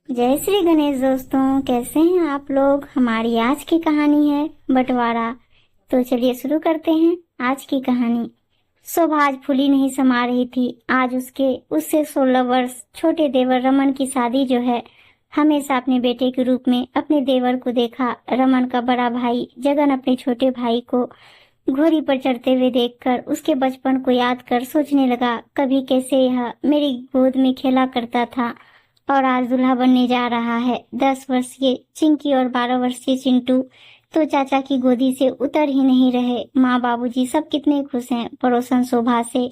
जय श्री गणेश दोस्तों, कैसे हैं आप लोग। हमारी आज की कहानी है बंटवारा। तो चलिए शुरू करते हैं आज की कहानी। शोभा आज फूली नहीं समा रही थी। आज उससे 16 वर्ष छोटे देवर रमन की शादी जो है, हमेशा अपने बेटे के रूप में अपने देवर को देखा। रमन का बड़ा भाई जगन अपने छोटे भाई को घोड़ी पर चढ़ते हुए देखकर उसके बचपन को याद कर सोचने लगा, कभी कैसे यह मेरी गोद में खेला करता था और आज दूल्हा बनने जा रहा है। 10 वर्षीय चिंकी और 12 वर्षीय चिंटू तो चाचा की गोदी से उतर ही नहीं रहे। माँ बाबूजी सब कितने खुश हैं। पड़ोसन शोभा से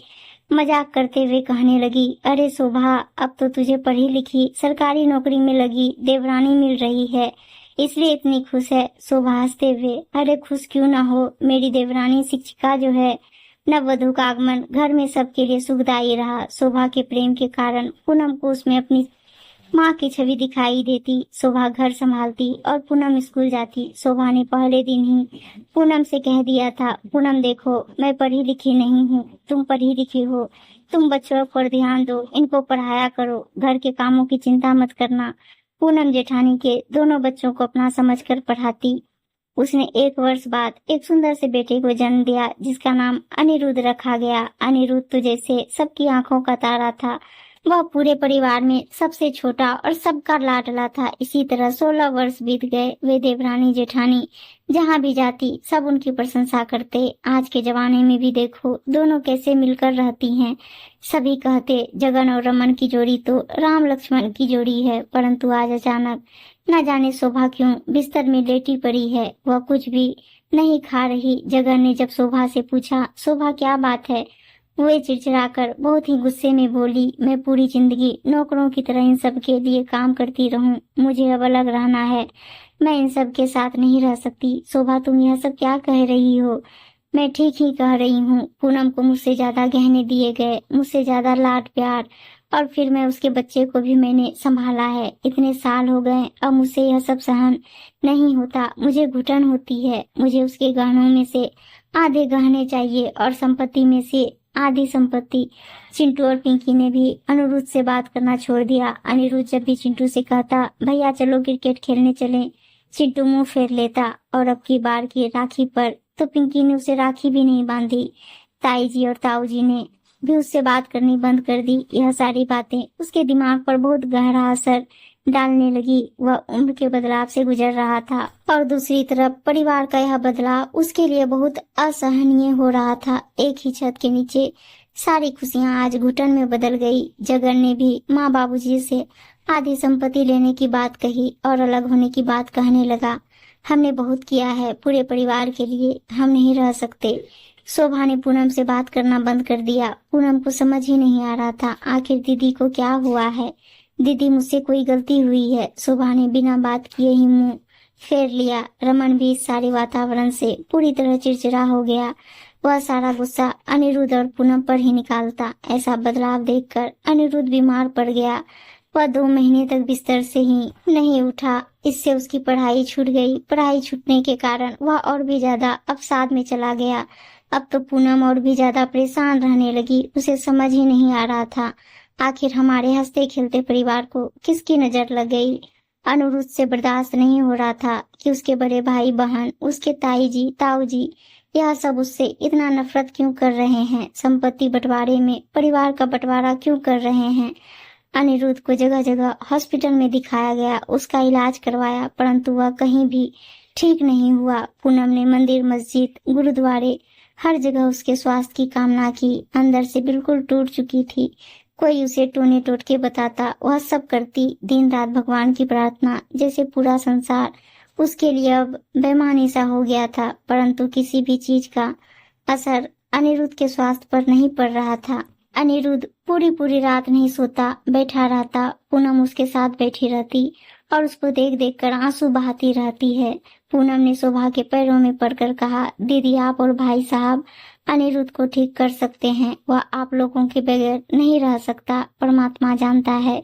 मजाक करते हुए कहने लगी, अरे शोभा, अब तो तुझे पढ़ी लिखी सरकारी नौकरी में लगी देवरानी मिल रही है, इसलिए इतनी खुश है। शोभा हंसते हुए, अरे खुश क्यों ना हो, मेरी देवरानी शिक्षिका जो है। नववधु का आगमन घर में सबके लिए सुखदायी रहा। शोभा के प्रेम के कारण पूनम को उसमें अपनी माँ की छवि दिखाई देती। शोभा घर संभालती और पूनम स्कूल जाती। शोभा ने पहले दिन ही पूनम से कह दिया था, पूनम देखो, मैं पढ़ी लिखी नहीं हूँ, तुम पढ़ी लिखी हो, तुम बच्चों पर ध्यान दो, इनको पढ़ाया करो, घर के कामों की चिंता मत करना। पूनम जेठानी के दोनों बच्चों को अपना समझकर पढ़ाती। उसने 1 वर्ष बाद एक सुंदर से बेटे को जन्म दिया, जिसका नाम अनिरुद्ध रखा गया। अनिरुद्ध तो जैसे सबकी आंखों का तारा था। वह पूरे परिवार में सबसे छोटा और सबका लाडला था। इसी तरह 16 वर्ष बीत गए। वे देवरानी जेठानी जहाँ भी जाती सब उनकी प्रशंसा करते। आज के जमाने में भी देखो दोनों कैसे मिलकर रहती हैं। सभी कहते जगन और रमन की जोड़ी तो राम लक्ष्मण की जोड़ी है, परंतु आज अचानक न जाने शोभा क्यों बिस्तर में लेटी पड़ी है। वह कुछ भी नहीं खा रही। जगन ने जब शोभा से पूछा, शोभा क्या बात है, वे चिड़चिड़ाकर बहुत ही गुस्से में बोली, मैं पूरी जिंदगी नौकरों की तरह इन सब के लिए काम करती रहूं, मुझे अब अलग रहना है, मैं इन सब के साथ नहीं रह सकती। शोभा, तुम यह सब क्या कह रही हो। मैं ठीक ही कह रही हूँ। पूनम को मुझसे ज्यादा गहने दिए गए, मुझसे ज्यादा लाड प्यार, और फिर मैं उसके बच्चे को भी मैंने संभाला है। इतने साल हो गए, अब मुझसे यह सब सहन नहीं होता, मुझे घुटन होती है। मुझे उसके गहनों में से आधे गहने चाहिए और संपत्ति में से आधी संपत्ति। चिंटू और पिंकी ने भी अनिरुद्ध से बात करना छोड़ दिया। अनिरुद्ध जब भी चिंटू से कहता, भैया चलो क्रिकेट खेलने चलें, चिंटू मुंह फेर लेता। और अब की बार की राखी पर तो पिंकी ने उसे राखी भी नहीं बांधी। ताई जी और ताऊ जी ने भी उससे बात करनी बंद कर दी। यह सारी बातें उसके दिमाग पर बहुत गहरा असर डालने लगी। वह उम्र के बदलाव से गुजर रहा था और दूसरी तरफ परिवार का यह बदलाव उसके लिए बहुत असहनीय हो रहा था। एक ही छत के नीचे सारी खुशियां आज घुटन में बदल गई। जगन ने भी माँ बाबूजी से आधी संपत्ति लेने की बात कही और अलग होने की बात कहने लगा। हमने बहुत किया है पूरे परिवार के लिए, हम नहीं रह सकते। शोभा ने पूनम से बात करना बंद कर दिया। पूनम को समझ ही नहीं आ रहा था आखिर दीदी को क्या हुआ है। दीदी, मुझसे कोई गलती हुई है। शोभा ने बिना बात किए ही मुंह फेर लिया। रमन भी इस सारे वातावरण से पूरी तरह चिड़चिड़ा हो गया। वह सारा गुस्सा अनिरुद्ध और पूनम पर ही निकालता। ऐसा बदलाव देखकर अनिरुद्ध बीमार पड़ गया। वह 2 महीने तक बिस्तर से ही नहीं उठा। इससे उसकी पढ़ाई छूट गई। पढ़ाई छूटने के कारण वह और भी ज्यादा अवसाद में चला गया। अब तो पूनम और भी ज्यादा परेशान रहने लगी। उसे समझ ही नहीं आ रहा था आखिर हमारे हंसते खेलते परिवार को किसकी नजर लग गई। अनिरुद्ध से बर्दाश्त नहीं हो रहा था कि उसके बड़े भाई बहन, उसके ताई जी, ताऊ जी, यह सब उससे इतना नफरत क्यों कर रहे हैं। संपत्ति बंटवारे में परिवार का बंटवारा क्यों कर रहे हैं। अनिरुद्ध को जगह जगह हॉस्पिटल में दिखाया गया, उसका इलाज करवाया, परंतु वह कहीं भी ठीक नहीं हुआ। पूनम ने मंदिर, मस्जिद, गुरुद्वारे, हर जगह उसके स्वास्थ्य की कामना की। अंदर से बिल्कुल टूट चुकी थी। कोई उसे टोने टोटके बताता, वह सब करती। दिन रात भगवान की प्रार्थना, जैसे पूरा संसार उसके लिए अब बेमानी सा हो गया था। परंतु किसी भी चीज का असर अनिरुद्ध के स्वास्थ्य पर नहीं पड़ रहा था। अनिरुद्ध पूरी पूरी रात नहीं सोता, बैठा रहता। पूनम उसके साथ बैठी रहती और उसको देख देख कर आंसू बहाती रहती है। पूनम ने शोभा के पैरों में पड़कर कहा, दीदी, आप और भाई साहब अनिरुद्ध को ठीक कर सकते हैं, वह आप लोगों के बगैर नहीं रह सकता। परमात्मा जानता है,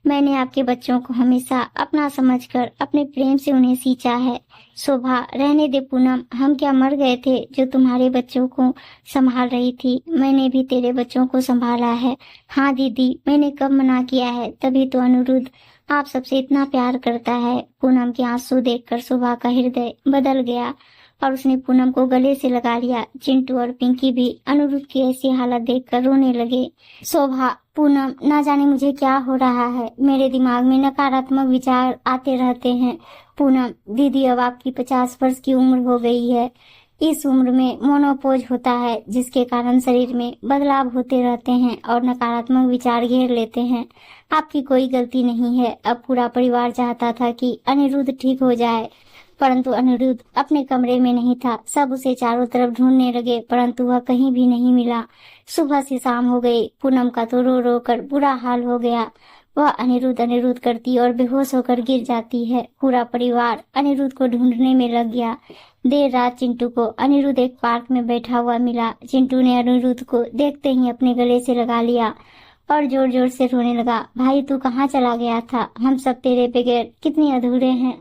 मैंने आपके बच्चों को हमेशा अपना समझकर अपने प्रेम से उन्हें सींचा है। शोभा, रहने दे पूनम, हम क्या मर गए थे जो तुम्हारे बच्चों को संभाल रही थी। मैंने भी तेरे बच्चों को संभाला है। हाँ दीदी, मैंने कब मना किया है, तभी तो अनिरुद्ध आप सबसे इतना प्यार करता है। पूनम के आंसू देखकर शोभा का हृदय बदल गया और उसने पूनम को गले से लगा लिया। चिंटू और पिंकी भी अनिरुद्ध की ऐसी हालत देखकर रोने लगे। शोभा, पूनम, ना जाने मुझे क्या हो रहा है, मेरे दिमाग में नकारात्मक विचार आते रहते हैं। पूनम दीदी, अब आपकी 50 वर्ष की उम्र हो गई है। इस उम्र में मोनोपोज होता है, जिसके कारण शरीर में बदलाव होते रहते हैं और नकारात्मक विचार घेर लेते हैं। आपकी कोई गलती नहीं है। अब पूरा परिवार चाहता था कि अनिरुद्ध ठीक हो जाए, परंतु अनिरुद्ध अपने कमरे में नहीं था। सब उसे चारों तरफ ढूंढने लगे, परंतु वह कहीं भी नहीं मिला। सुबह से शाम हो गई। पूनम का तो रो रो कर बुरा हाल हो गया। वह अनिरुद्ध अनिरुद्ध करती और बेहोश होकर गिर जाती है। पूरा परिवार अनिरुद्ध को ढूंढने में लग गया। देर रात चिंटू को अनिरुद्ध एक पार्क में बैठा हुआ मिला। चिंटू ने अनिरुद्ध को देखते ही अपने गले से लगा लिया और जोर जोर से रोने लगा। भाई, तू कहाँ चला गया था? हम सब तेरे बगैर कितने अधूरे हैं।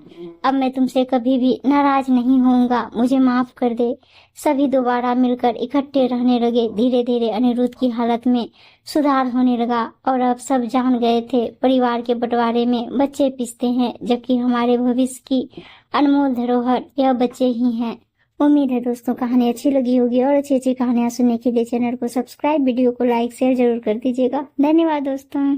अब मैं तुमसे कभी भी नाराज नहीं होऊंगा, मुझे माफ कर दे। सभी दोबारा मिलकर इकट्ठे रहने लगे। धीरे धीरे अनिरुद्ध की हालत में सुधार होने लगा और अब सब जान गए थे, परिवार के बंटवारे में बच्चे पिसते हैं, जबकि हमारे भविष्य की अनमोल धरोहर यह बच्चे ही हैं। उम्मीद है दोस्तों कहानी अच्छी लगी होगी और अच्छी अच्छी कहानियां सुनने के लिए चैनल को सब्सक्राइब, वीडियो को लाइक शेयर जरूर कर दीजिएगा। धन्यवाद दोस्तों।